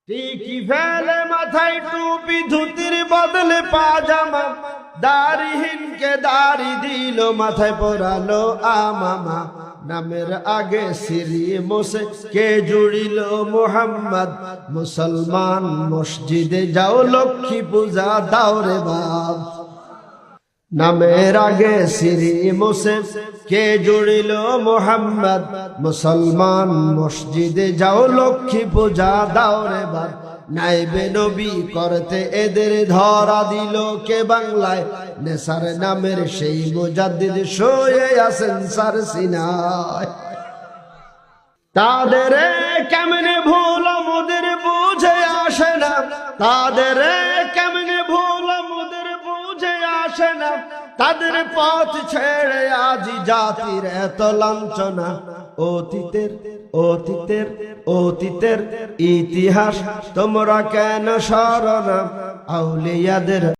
টিকি ফেলে মাথায় টুপি, ধুতির বদলে পাজামা, দাড়িহীনকে দাড়ি দিল, মাথায় পরালো আমামা। নামের আগে সিরি মোসে কে জুড়িল মোহাম্মদ, মুসলমান মসজিদে যাও, লক্ষ্মী পূজা দাও রে বাপ। নামের আগে সিরি মোসে কে জুড়িল মোহাম্মদ, মুসলমান মসজিদে যাও, লক্ষ্মী পূজা দাও রে বাপ। নাইবে নবী করতে এদের ধরা দিল কে বাংলায়, নেসার নামের সেই মুজাদ্দিদ শুয়ে আছেন সার সিনায়। তাদের কেমনে ভুল মোদের বুঝে আসে না, তাদের কেমনে ভুল মোদের বুঝে আসে না, তাদের পথ ছেড়ে আজি জাতির এত লাঞ্ছনা। অতীতের অতীতের অতীতের ইতিহাস তোমরা কেন স্মরণ, আউলিয়াদের